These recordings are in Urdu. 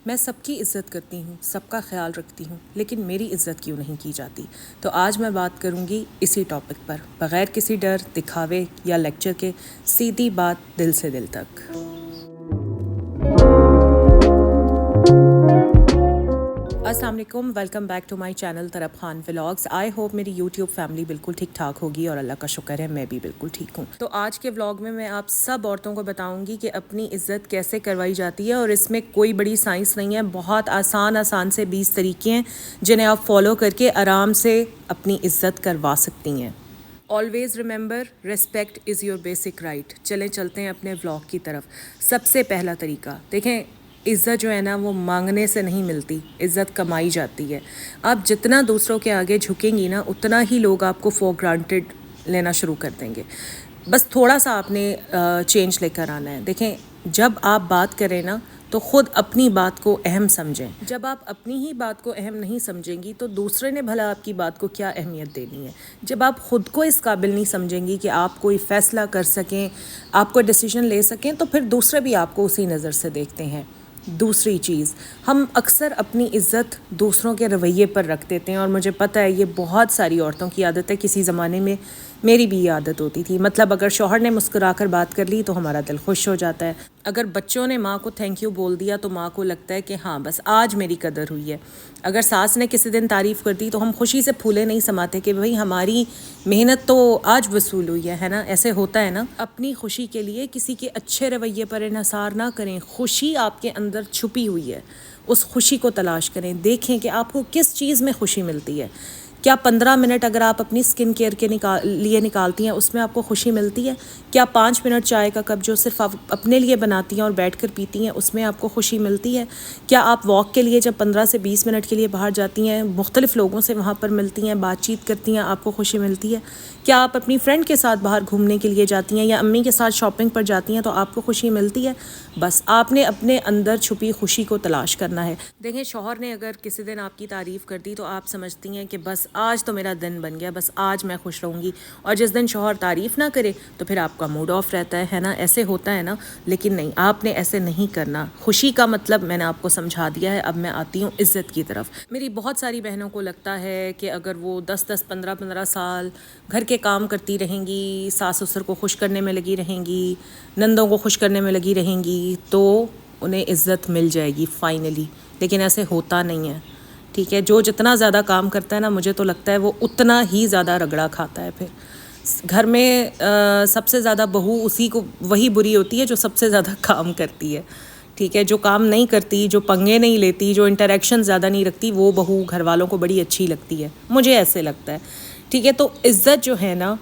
میں سب کی عزت کرتی ہوں، سب کا خیال رکھتی ہوں، لیکن میری عزت کیوں نہیں کی جاتی؟ تو آج میں بات کروں گی اسی ٹاپک پر، بغیر کسی ڈر، دکھاوے یا لیکچر کے، سیدھی بات دل سے دل تک۔ السلام علیکم، welcome back to my channel Tarab Khan vlogs. I hope میری یوٹیوب فیملی بالکل ٹھیک ٹھاک ہوگی اور اللہ کا شکر ہے میں بھی بالکل ٹھیک ہوں۔ تو آج کے ولاگ میں آپ سب عورتوں کو بتاؤں گی کہ اپنی عزت کیسے کروائی جاتی ہے، اور اس میں کوئی بڑی سائنس نہیں ہے، بہت آسان سے 20 طریقے ہیں جنہیں آپ فالو کر کے آرام سے اپنی عزت کروا سکتی ہیں۔ Always remember, respect is your basic right. چلتے ہیں اپنے ولاگ کی طرف۔ سب سے پہلا طریقہ دیکھیں، عزت جو ہے نا وہ مانگنے سے نہیں ملتی، عزت کمائی جاتی ہے۔ آپ جتنا دوسروں کے آگے جھکیں گی نا، اتنا ہی لوگ آپ کو فور گرانٹیڈ لینا شروع کر دیں گے۔ بس تھوڑا سا آپ نے چینج لے کر آنا ہے۔ دیکھیں، جب آپ بات کریں نا تو خود اپنی بات کو اہم سمجھیں۔ جب آپ اپنی ہی بات کو اہم نہیں سمجھیں گی تو دوسرے نے بھلا آپ کی بات کو کیا اہمیت دینی ہے؟ جب آپ خود کو اس قابل نہیں سمجھیں گی کہ آپ کوئی فیصلہ کر سکیں، آپ کو ڈیسیژن لے سکیں، تو پھر دوسرے بھی آپ کو اسی نظر سے دیکھتے ہیں۔ دوسری چیز، ہم اکثر اپنی عزت دوسروں کے رویے پر رکھ دیتے ہیں، اور مجھے پتہ ہے یہ بہت ساری عورتوں کی عادت ہے۔ کسی زمانے میں میری بھی یہ عادت ہوتی تھی۔ مطلب اگر شوہر نے مسکرا کر بات کر لی تو ہمارا دل خوش ہو جاتا ہے، اگر بچوں نے ماں کو تھینک یو بول دیا تو ماں کو لگتا ہے کہ ہاں بس آج میری قدر ہوئی ہے، اگر ساس نے کسی دن تعریف کر دی تو ہم خوشی سے پھولے نہیں سماتے کہ بھئی ہماری محنت تو آج وصول ہوئی ہے نا۔ ایسے ہوتا ہے نا۔ اپنی خوشی کے لیے کسی کے اچھے رویے پر انحصار نہ کریں۔ خوشی آپ کے اندر چھپی ہوئی ہے، اس خوشی کو تلاش کریں۔ دیکھیں کہ آپ کو کس چیز میں خوشی ملتی ہے۔ کیا 15 منٹ اگر آپ اپنی سکن کیئر کے لیے نکالتی ہیں اس میں آپ کو خوشی ملتی ہے؟ کیا 5 منٹ چائے کا کپ جو صرف آپ اپنے لیے بناتی ہیں اور بیٹھ کر پیتی ہیں اس میں آپ کو خوشی ملتی ہے؟ کیا آپ واک کے لیے جب 15 سے 20 منٹ کے لیے باہر جاتی ہیں، مختلف لوگوں سے وہاں پر ملتی ہیں، بات چیت کرتی ہیں، آپ کو خوشی ملتی ہے؟ کیا آپ اپنی فرینڈ کے ساتھ باہر گھومنے کے لیے جاتی ہیں یا امی کے ساتھ شاپنگ پر جاتی ہیں تو آپ کو خوشی ملتی ہے؟ بس آپ نے اپنے اندر چھپی خوشی کو تلاش کرنا ہے۔ دیکھیں، شوہر نے اگر کسی دن آپ کی تعریف کر دی تو آپ سمجھتی ہیں کہ بس آج تو میرا دن بن گیا، بس آج میں خوش رہوں گی، اور جس دن شوہر تعریف نہ کرے تو پھر آپ کا موڈ آف رہتا ہے نا۔ ایسے ہوتا ہے نا، لیکن نہیں، آپ نے ایسے نہیں کرنا۔ خوشی کا مطلب میں نے آپ کو سمجھا دیا ہے۔ اب میں آتی ہوں عزت کی طرف۔ میری بہت ساری بہنوں کو لگتا ہے کہ اگر وہ 10 15 سال گھر کے کام کرتی رہیں گی، ساس سسر کو خوش کرنے میں لگی رہیں گی، نندوں کو خوش کرنے میں لگی رہیں گی، تو انہیں عزت مل جائے گی فائنلی، لیکن ایسے ہوتا نہیں ہے۔ ٹھیک ہے، جو جتنا زیادہ کام کرتا ہے نا، مجھے تو لگتا ہے وہ اتنا ہی زیادہ رگڑا کھاتا ہے۔ پھر گھر میں سب سے زیادہ بہو وہی بری ہوتی ہے جو سب سے زیادہ کام کرتی ہے۔ ٹھیک ہے، جو کام نہیں کرتی، جو پنگے نہیں لیتی، جو انٹریکشن زیادہ نہیں رکھتی، وہ بہو گھر والوں کو بڑی اچھی لگتی ہے، مجھے ایسے لگتا ہے۔ ٹھیک ہے، تو عزت جو ہے نا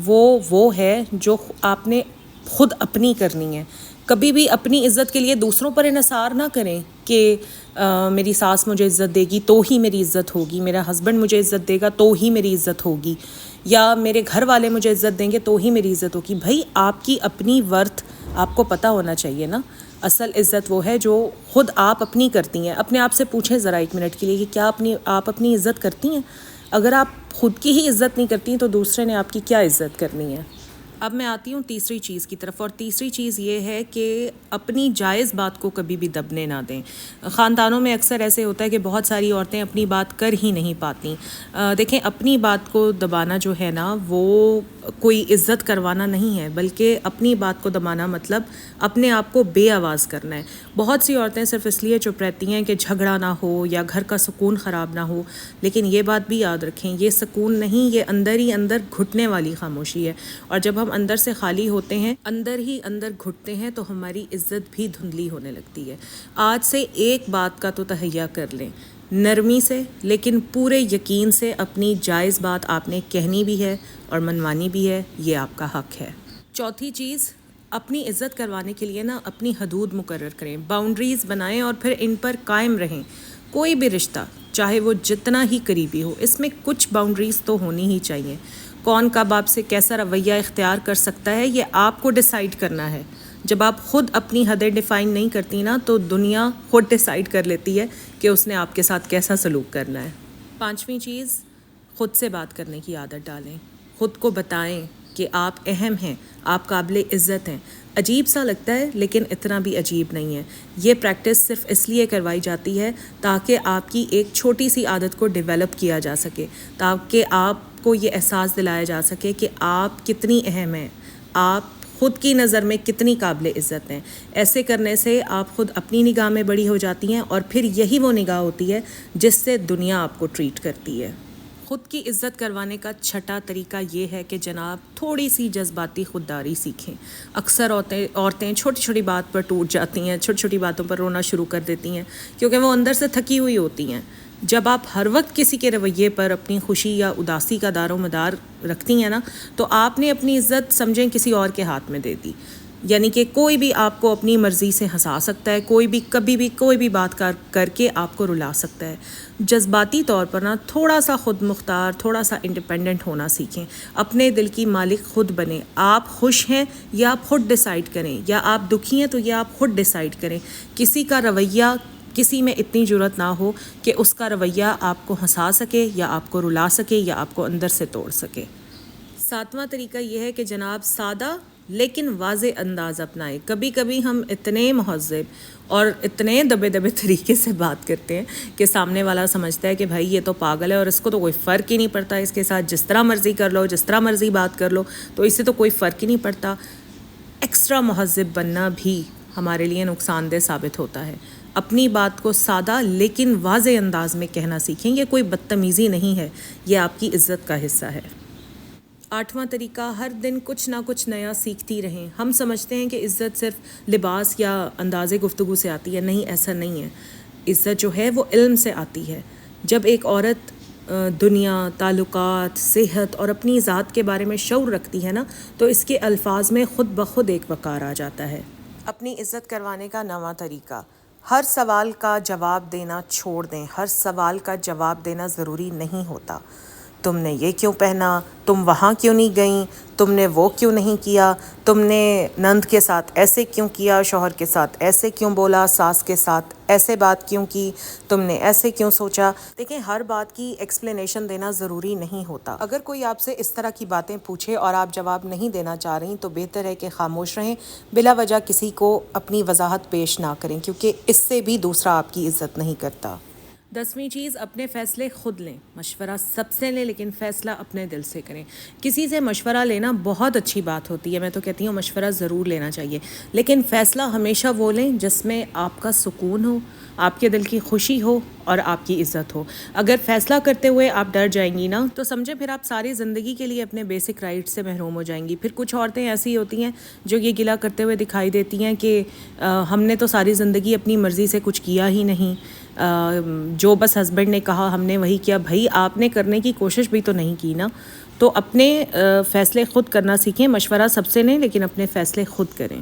وہ ہے جو آپ نے خود اپنی کرنی ہے۔ کبھی بھی اپنی عزت کے لیے دوسروں پر انحصار نہ کریں کہ میری ساس مجھے عزت دے گی تو ہی میری عزت ہوگی، میرا ہسبینڈ مجھے عزت دے گا تو ہی میری عزت ہوگی، یا میرے گھر والے مجھے عزت دیں گے تو ہی میری عزت ہوگی۔ بھائی، آپ کی اپنی ورتھ آپ کو پتہ ہونا چاہیے نا۔ اصل عزت وہ ہے جو خود آپ اپنی کرتی ہیں۔ اپنے آپ سے پوچھیں ذرا 1 منٹ کے لیے کہ کیا آپ اپنی عزت کرتی ہیں؟ اگر آپ خود کی ہی عزت نہیں کرتی تو دوسرے نے آپ کی کیا عزت کرنی ہے؟ اب میں آتی ہوں تیسری چیز کی طرف، اور تیسری چیز یہ ہے کہ اپنی جائز بات کو کبھی بھی دبنے نہ دیں۔ خاندانوں میں اکثر ایسے ہوتا ہے کہ بہت ساری عورتیں اپنی بات کر ہی نہیں پاتی۔ دیکھیں، اپنی بات کو دبانا جو ہے نا وہ کوئی عزت کروانا نہیں ہے، بلکہ اپنی بات کو دبانا مطلب اپنے آپ کو بے آواز کرنا ہے۔ بہت سی عورتیں صرف اس لیے چپ رہتی ہیں کہ جھگڑا نہ ہو یا گھر کا سکون خراب نہ ہو، لیکن یہ بات بھی یاد رکھیں، یہ سکون نہیں، یہ اندر ہی اندر گھٹنے والی خاموشی ہے، اور جب ہم اندر سے خالی ہوتے ہیں، اندر ہی اندر گھٹتے ہیں، تو ہماری عزت بھی دھندلی ہونے لگتی ہے۔ آج سے ایک بات کا تو تہیہ کر لیں، نرمی سے لیکن پورے یقین سے اپنی جائز بات آپ نے کہنی بھی ہے اور منوانی بھی ہے، یہ آپ کا حق ہے۔ چوتھی چیز، اپنی عزت کروانے کے لیے نا اپنی حدود مقرر کریں، باؤنڈریز بنائیں اور پھر ان پر قائم رہیں۔ کوئی بھی رشتہ چاہے وہ جتنا ہی قریبی ہو، اس میں کچھ باؤنڈریز تو ہونی ہی چاہیے۔ کون کب آپ سے کیسا رویہ اختیار کر سکتا ہے، یہ آپ کو ڈیسائیڈ کرنا ہے۔ جب آپ خود اپنی حدیں ڈیفائن نہیں کرتی نا تو دنیا خود ڈیسائیڈ کر لیتی ہے کہ اس نے آپ کے ساتھ کیسا سلوک کرنا ہے۔ 5ویں چیز، خود سے بات کرنے کی عادت ڈالیں، خود کو بتائیں کہ آپ اہم ہیں, آپ قابل عزت ہیں. عجیب سا لگتا ہے لیکن اتنا بھی عجیب نہیں ہے. یہ پریکٹس صرف اس لیے کروائی جاتی ہے تاکہ آپ کی ایک چھوٹی سی عادت کو ڈیولپ کیا جا سکے, تاکہ آپ کو یہ احساس دلایا جا سکے کہ آپ کتنی اہم ہیں, آپ خود کی نظر میں کتنی قابل عزت ہیں. ایسے کرنے سے آپ خود اپنی نگاہ میں بڑی ہو جاتی ہیں, اور پھر یہی وہ نگاہ ہوتی ہے جس سے دنیا آپ کو ٹریٹ کرتی ہے. خود کی عزت کروانے کا چھٹا طریقہ یہ ہے کہ جناب تھوڑی سی جذباتی خودداری سیکھیں. اکثر عورتیں چھوٹی چھوٹی بات پر ٹوٹ جاتی ہیں, چھوٹی چھوٹی باتوں پر رونا شروع کر دیتی ہیں کیونکہ وہ اندر سے تھکی ہوئی ہوتی ہیں. جب آپ ہر وقت کسی کے رویے پر اپنی خوشی یا اداسی کا دار و مدار رکھتی ہیں نا, تو آپ نے اپنی عزت سمجھیں کسی اور کے ہاتھ میں دے دی. یعنی کہ کوئی بھی آپ کو اپنی مرضی سے ہنسا سکتا ہے, کوئی بھی کبھی بھی کوئی بھی بات کر کے آپ کو رلا سکتا ہے. جذباتی طور پر نا تھوڑا سا خود مختار, تھوڑا سا انڈیپینڈنٹ ہونا سیکھیں. اپنے دل کی مالک خود بنیں. آپ خوش ہیں یا آپ خود ڈیسائیڈ کریں, یا آپ دکھی ہیں تو یہ آپ خود ڈیسائیڈ کریں. کسی کا رویہ, کسی میں اتنی جرأت نہ ہو کہ اس کا رویہ آپ کو ہنسا سکے یا آپ کو رلا سکے یا آپ کو اندر سے توڑ سکے. 7واں طریقہ یہ ہے کہ جناب سادہ لیکن واضح انداز اپنائیں. کبھی کبھی ہم اتنے مہذب اور اتنے دبے طریقے سے بات کرتے ہیں کہ سامنے والا سمجھتا ہے کہ بھائی یہ تو پاگل ہے اور اس کو تو کوئی فرق ہی نہیں پڑتا, اس کے ساتھ جس طرح مرضی کر لو, جس طرح مرضی بات کر لو, تو اس سے تو کوئی فرق ہی نہیں پڑتا. ایکسٹرا مہذب بننا بھی ہمارے لیے نقصان دہ ثابت ہوتا ہے. اپنی بات کو سادہ لیکن واضح انداز میں کہنا سیکھیں. یہ کوئی بدتمیزی نہیں ہے, یہ آپ کی عزت کا حصہ ہے. 8واں طریقہ, ہر دن کچھ نہ کچھ نیا سیکھتی رہیں. ہم سمجھتے ہیں کہ عزت صرف لباس یا انداز گفتگو سے آتی ہے. نہیں, ایسا نہیں ہے. عزت جو ہے وہ علم سے آتی ہے. جب ایک عورت دنیا, تعلقات, صحت اور اپنی ذات کے بارے میں شعور رکھتی ہے نا, تو اس کے الفاظ میں خود بخود ایک وقار آ جاتا ہے. اپنی عزت کروانے کا 9واں طریقہ, ہر سوال کا جواب دینا چھوڑ دیں. ہر سوال کا جواب دینا ضروری نہیں ہوتا. تم نے یہ کیوں پہنا, تم وہاں کیوں نہیں گئیں, تم نے وہ کیوں نہیں کیا, تم نے نند کے ساتھ ایسے کیوں کیا, شوہر کے ساتھ ایسے کیوں بولا, ساس کے ساتھ ایسے بات کیوں کی, تم نے ایسے کیوں سوچا. دیکھیں, ہر بات کی ایکسپلینیشن دینا ضروری نہیں ہوتا. اگر کوئی آپ سے اس طرح کی باتیں پوچھے اور آپ جواب نہیں دینا چاہ رہی تو بہتر ہے کہ خاموش رہیں. بلا وجہ کسی کو اپنی وضاحت پیش نہ کریں, کیونکہ اس سے بھی دوسرا آپ کی عزت نہیں کرتا. 10ویں چیز, اپنے فیصلے خود لیں. مشورہ سب سے لیں لیکن فیصلہ اپنے دل سے کریں. کسی سے مشورہ لینا بہت اچھی بات ہوتی ہے, میں تو کہتی ہوں مشورہ ضرور لینا چاہیے, لیکن فیصلہ ہمیشہ وہ لیں جس میں آپ کا سکون ہو, آپ کے دل کی خوشی ہو اور آپ کی عزت ہو. اگر فیصلہ کرتے ہوئے آپ ڈر جائیں گی نا, تو سمجھیں پھر آپ ساری زندگی کے لیے اپنے بیسک رائٹ سے محروم ہو جائیں گی. پھر کچھ عورتیں ایسی ہوتی ہیں جو یہ گلہ کرتے ہوئے دکھائی دیتی ہیں کہ ہم نے تو ساری زندگی اپنی مرضی سے کچھ کیا ہی نہیں, جو بس ہسبینڈ نے کہا ہم نے وہی کیا. بھائی آپ نے کرنے کی کوشش بھی تو نہیں کی نا. تو اپنے فیصلے خود کرنا سیکھیں. مشورہ سب سے لیں لیکن اپنے فیصلے خود کریں.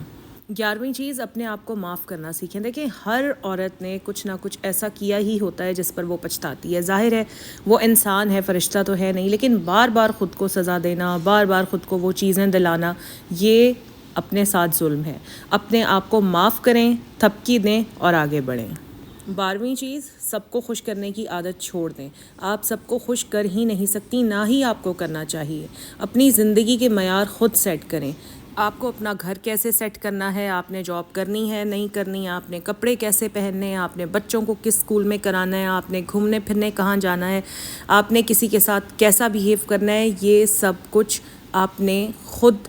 11ویں چیز, اپنے آپ کو معاف کرنا سیکھیں. دیکھیں, ہر عورت نے کچھ نہ کچھ ایسا کیا ہی ہوتا ہے جس پر وہ پچھتاتی ہے. ظاہر ہے وہ انسان ہے, فرشتہ تو ہے نہیں, لیکن بار بار خود کو سزا دینا, بار بار خود کو وہ چیزیں دلانا, یہ اپنے ساتھ ظلم ہے. اپنے آپ کو معاف کریں, تھپکی دیں اور آگے بڑھیں. 12ویں چیز, سب کو خوش کرنے کی عادت چھوڑ دیں. آپ سب کو خوش کر ہی نہیں سکتی, نہ ہی آپ کو کرنا چاہیے. اپنی زندگی کے معیار خود سیٹ کریں. آپ کو اپنا گھر کیسے سیٹ کرنا ہے, آپ نے جاب کرنی ہے نہیں کرنی, آپ نے کپڑے کیسے پہننے ہیں, آپ نے بچوں کو کس اسکول میں کرانا ہے, آپ نے گھومنے پھرنے کہاں جانا ہے, آپ نے کسی کے ساتھ کیسا بیہیو کرنا ہے, یہ سب کچھ آپ نے خود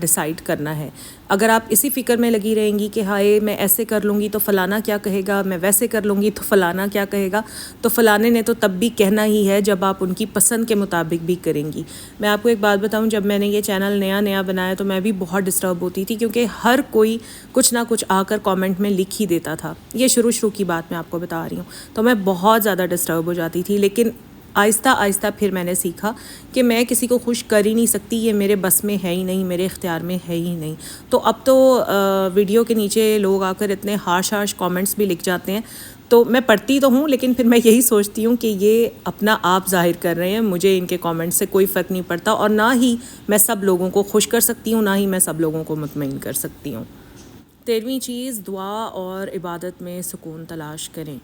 ڈیسائیڈ کرنا ہے. اگر آپ اسی فکر میں لگی رہیں گی کہ ہائے میں ایسے کر لوں گی تو فلانا کیا کہے گا, میں ویسے کر لوں گی تو فلانا کیا کہے گا, تو فلانے نے تو تب بھی کہنا ہی ہے جب آپ ان کی پسند کے مطابق بھی کریں گی. میں آپ کو ایک بات بتاؤں, جب میں نے یہ چینل نیا بنایا تو میں بھی بہت ڈسٹرب ہوتی تھی, کیونکہ ہر کوئی کچھ نہ کچھ آ کر کامنٹ میں لکھ ہی دیتا تھا. یہ شروع کی بات میں آپ کو بتا رہی ہوں, تو میں بہت زیادہ ڈسٹرب ہو جاتی تھی. لیکن آہستہ آہستہ پھر میں نے سیکھا کہ میں کسی کو خوش کر ہی نہیں سکتی, یہ میرے بس میں ہے ہی نہیں, میرے اختیار میں ہے ہی نہیں. تو اب تو ویڈیو کے نیچے لوگ آ کر اتنے ہارش کامنٹس بھی لکھ جاتے ہیں, تو میں پڑھتی تو ہوں لیکن پھر میں یہی سوچتی ہوں کہ یہ اپنا آپ ظاہر کر رہے ہیں, مجھے ان کے کامنٹ سے کوئی فرق نہیں پڑتا, اور نہ ہی میں سب لوگوں کو خوش کر سکتی ہوں, نہ ہی میں سب لوگوں کو مطمئن کر سکتی ہوں. 13ویں چیز, دعا اور عبادت میں سکون تلاش کریں.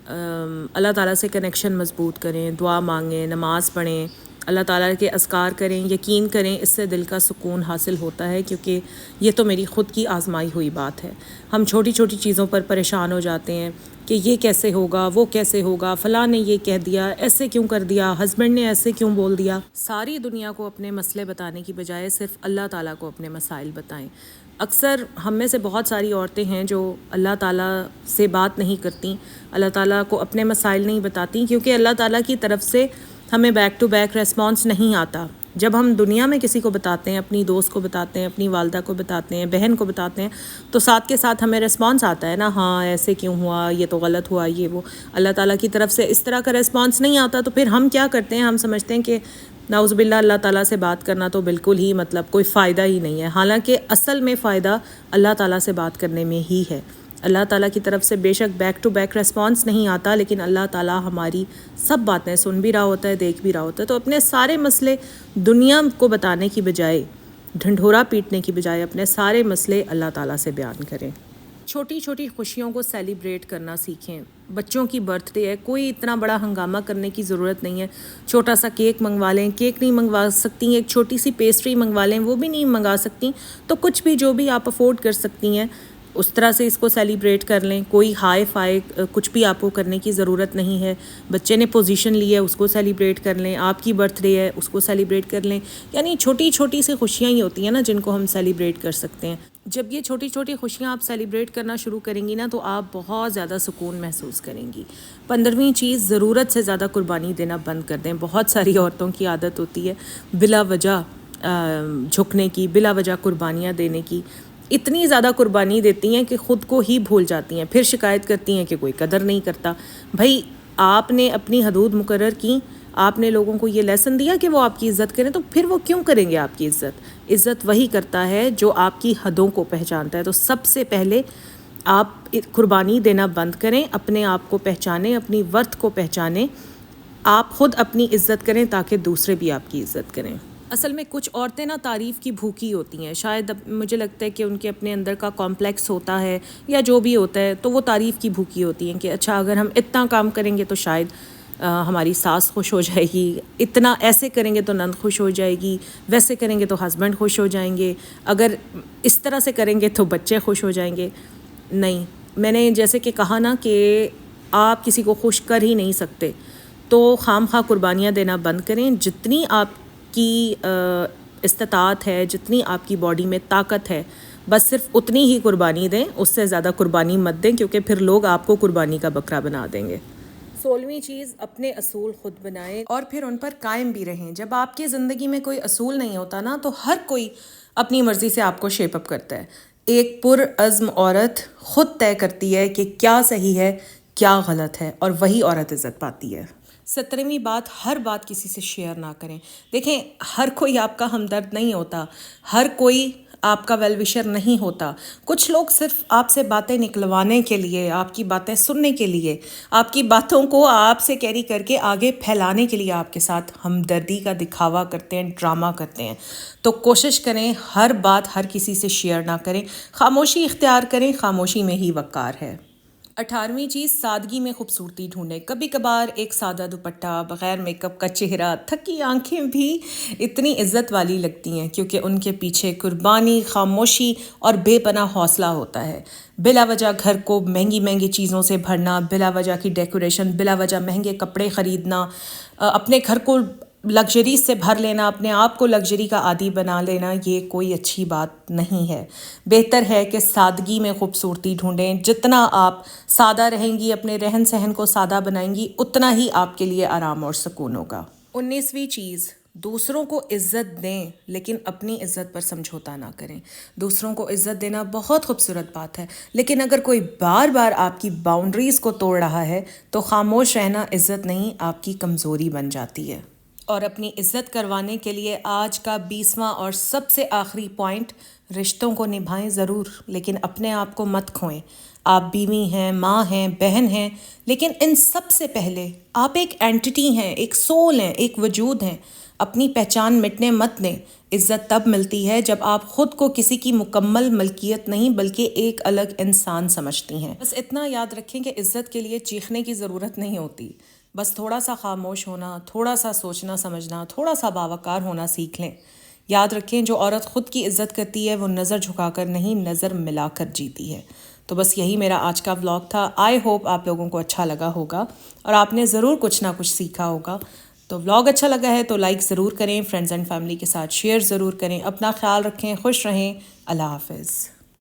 اللہ تعالیٰ سے کنیکشن مضبوط کریں, دعا مانگیں, نماز پڑھیں, اللہ تعالیٰ کے اذکار کریں، یقین کریں، اس سے دل کا سکون حاصل ہوتا ہے، کیونکہ یہ تو میری خود کی آزمائی ہوئی بات ہے۔ ہم چھوٹی چھوٹی چیزوں پر پریشان ہو جاتے ہیں کہ یہ کیسے ہوگا، وہ کیسے ہوگا، فلاں نے یہ کہہ دیا، ایسے کیوں کر دیا، ہسبینڈ نے ایسے کیوں بول دیا۔ ساری دنیا کو اپنے مسئلے بتانے کی بجائے صرف اللہ تعالیٰ کو اپنے مسائل بتائیں۔ اکثر ہم میں سے بہت ساری عورتیں ہیں جو اللہ تعالیٰ سے بات نہیں کرتیں، اللہ تعالیٰ کو اپنے مسائل نہیں بتاتیں، کیونکہ اللہ تعالیٰ کی طرف سے ہمیں بیک ٹو بیک ریسپانس نہیں آتا۔ جب ہم دنیا میں کسی کو بتاتے ہیں، اپنی دوست کو بتاتے ہیں، اپنی والدہ کو بتاتے ہیں، بہن کو بتاتے ہیں، تو ساتھ کے ساتھ ہمیں ریسپانس آتا ہے نا، ہاں ایسے کیوں ہوا، یہ تو غلط ہوا، یہ وہ۔ اللہ تعالیٰ کی طرف سے اس طرح کا ریسپانس نہیں آتا، تو پھر ہم کیا کرتے ہیں، ہم سمجھتے ہیں کہ نعوذ باللہ اللہ تعالیٰ سے بات کرنا تو بالکل ہی کوئی فائدہ ہی نہیں ہے، حالانکہ اصل میں فائدہ اللہ تعالیٰ سے بات کرنے میں ہی ہے۔ اللہ تعالیٰ کی طرف سے بے شک بیک ٹو بیک ریسپانس نہیں آتا، لیکن اللہ تعالیٰ ہماری سب باتیں سن بھی رہا ہوتا ہے، دیکھ بھی رہا ہوتا ہے۔ تو اپنے سارے مسئلے دنیا کو بتانے کی بجائے، ڈھنڈورا پیٹنے کی بجائے، اپنے سارے مسئلے اللہ تعالیٰ سے بیان کریں۔ چھوٹی چھوٹی خوشیوں کو سیلیبریٹ کرنا سیکھیں۔ بچوں کی برتھ ڈے ہے، کوئی اتنا بڑا ہنگامہ کرنے کی ضرورت نہیں ہے، چھوٹا سا کیک منگوا لیں، کیک نہیں منگوا سکتی، ایک چھوٹی سی پیسٹری منگوا لیں، وہ بھی نہیں منگا سکتی تو کچھ بھی جو بھی آپ افورڈ کر سکتی ہیں اس طرح سے اس کو سیلیبریٹ کر لیں۔ کوئی ہائی فائی کچھ بھی آپ کو کرنے کی ضرورت نہیں ہے۔ بچے نے پوزیشن لی ہے، اس کو سیلیبریٹ کر لیں، آپ کی برتھ ڈے ہے، اس کو سیلیبریٹ کر لیں۔ یعنی چھوٹی چھوٹی سی خوشیاں ہی ہوتی ہیں نا جن کو ہم سیلیبریٹ کر سکتے ہیں۔ جب یہ چھوٹی چھوٹی خوشیاں آپ سیلیبریٹ کرنا شروع کریں گی نا تو آپ بہت زیادہ سکون محسوس کریں گی۔ 15ویں چیز، ضرورت سے زیادہ قربانی دینا بند کر دیں۔ بہت ساری عورتوں کی عادت ہوتی ہے بلا وجہ جھکنے کی، بلا وجہ قربانیاں دینے کی۔ اتنی زیادہ قربانی دیتی ہیں کہ خود کو ہی بھول جاتی ہیں، پھر شکایت کرتی ہیں کہ کوئی قدر نہیں کرتا۔ بھائی آپ نے اپنی حدود مقرر کی، آپ نے لوگوں کو یہ لیسن دیا کہ وہ آپ کی عزت کریں، تو پھر وہ کیوں کریں گے آپ کی عزت؟ عزت وہی کرتا ہے جو آپ کی حدوں کو پہچانتا ہے۔ تو سب سے پہلے آپ قربانی دینا بند کریں، اپنے آپ کو پہچانیں، اپنی ورتھ کو پہچانیں، آپ خود اپنی عزت کریں تاکہ دوسرے بھی آپ کی عزت کریں۔ اصل میں کچھ عورتیں نا تعریف کی بھوکی ہوتی ہیں، شاید مجھے لگتا ہے کہ ان کے اپنے اندر کا کمپلیکس ہوتا ہے یا جو بھی ہوتا ہے، تو وہ تعریف کی بھوکی ہوتی ہیں کہ اچھا اگر ہم اتنا کام کریں گے تو شاید ہماری ساس خوش ہو جائے گی، اتنا ایسے کریں گے تو نند خوش ہو جائے گی، ویسے کریں گے تو ہسبینڈ خوش ہو جائیں گے، اگر اس طرح سے کریں گے تو بچے خوش ہو جائیں گے۔ نہیں، میں نے جیسے کہ کہا نا کہ آپ کسی کو خوش کر ہی نہیں سکتے، تو خام خواہ قربانیاں دینا بند کریں۔ جتنی آپ کی استطاعت ہے، جتنی آپ کی باڈی میں طاقت ہے، بس صرف اتنی ہی قربانی دیں، اس سے زیادہ قربانی مت دیں، کیونکہ پھر لوگ آپ کو قربانی کا بکرا بنا دیں گے۔ 16ویں چیز، اپنے اصول خود بنائیں اور پھر ان پر قائم بھی رہیں۔ جب آپ کی زندگی میں کوئی اصول نہیں ہوتا نا تو ہر کوئی اپنی مرضی سے آپ کو شیپ اپ کرتا ہے۔ ایک پرعزم عورت خود طے کرتی ہے کہ کیا صحیح ہے، کیا غلط ہے، اور وہی عورت عزت پاتی ہے۔ 17ویں بات، ہر بات کسی سے شیئر نہ کریں۔ دیکھیں، ہر کوئی آپ کا ہمدرد نہیں ہوتا، ہر کوئی آپ کا ویل وشر نہیں ہوتا۔ کچھ لوگ صرف آپ سے باتیں نکلوانے کے لیے، آپ کی باتیں سننے کے لیے، آپ کی باتوں کو آپ سے کیری کر کے آگے پھیلانے کے لیے آپ کے ساتھ ہمدردی کا دکھاوا کرتے ہیں، ڈرامہ کرتے ہیں۔ تو کوشش کریں ہر بات ہر کسی سے شیئر نہ کریں، خاموشی اختیار کریں، خاموشی میں ہی وقار ہے۔ 18ویں چیز، سادگی میں خوبصورتی ڈھونڈیں۔ کبھی کبھار ایک سادہ دوپٹہ، بغیر میک اپ کا چہرہ، تھکی آنکھیں بھی اتنی عزت والی لگتی ہیں، کیونکہ ان کے پیچھے قربانی، خاموشی اور بے پناہ حوصلہ ہوتا ہے۔ بلا وجہ گھر کو مہنگی مہنگی چیزوں سے بھرنا، بلا وجہ کی ڈیکوریشن، بلا وجہ مہنگے کپڑے خریدنا، اپنے گھر کو لگژری سے بھر لینا، اپنے آپ کو لگژری کا عادی بنا لینا، یہ کوئی اچھی بات نہیں ہے۔ بہتر ہے کہ سادگی میں خوبصورتی ڈھونڈیں۔ جتنا آپ سادہ رہیں گی، اپنے رہن سہن کو سادہ بنائیں گی، اتنا ہی آپ کے لیے آرام اور سکون ہوگا۔ 19ویں چیز، دوسروں کو عزت دیں لیکن اپنی عزت پر سمجھوتا نہ کریں۔ دوسروں کو عزت دینا بہت خوبصورت بات ہے، لیکن اگر کوئی بار بار آپ کی باؤنڈریز کو توڑ رہا ہے تو خاموش رہنا عزت نہیں، آپ کی کمزوری بن جاتی ہے۔ اور اپنی عزت کروانے کے لیے آج کا 20واں اور سب سے آخری پوائنٹ، رشتوں کو نبھائیں ضرور لیکن اپنے آپ کو مت کھوئیں۔ آپ بیوی ہیں، ماں ہیں، بہن ہیں، لیکن ان سب سے پہلے آپ ایک اینٹی ہیں، ایک سول ہیں، ایک وجود ہیں۔ اپنی پہچان مٹنے مت دیں۔ عزت تب ملتی ہے جب آپ خود کو کسی کی مکمل ملکیت نہیں بلکہ ایک الگ انسان سمجھتی ہیں۔ بس اتنا یاد رکھیں کہ عزت کے لیے چیخنے کی ضرورت نہیں ہوتی، بس تھوڑا سا خاموش ہونا، تھوڑا سا سوچنا سمجھنا، تھوڑا سا باوقار ہونا سیکھ لیں۔ یاد رکھیں جو عورت خود کی عزت کرتی ہے وہ نظر جھکا کر نہیں، نظر ملا کر جیتی ہے۔ تو بس یہی میرا آج کا ولاگ تھا۔ آئی ہوپ آپ لوگوں کو اچھا لگا ہوگا اور آپ نے ضرور کچھ نہ کچھ سیکھا ہوگا۔ تو ولاگ اچھا لگا ہے تو لائک ضرور کریں، فرینڈز اینڈ فیملی کے ساتھ شیئر ضرور کریں۔ اپنا خیال رکھیں، خوش رہیں، اللہ حافظ۔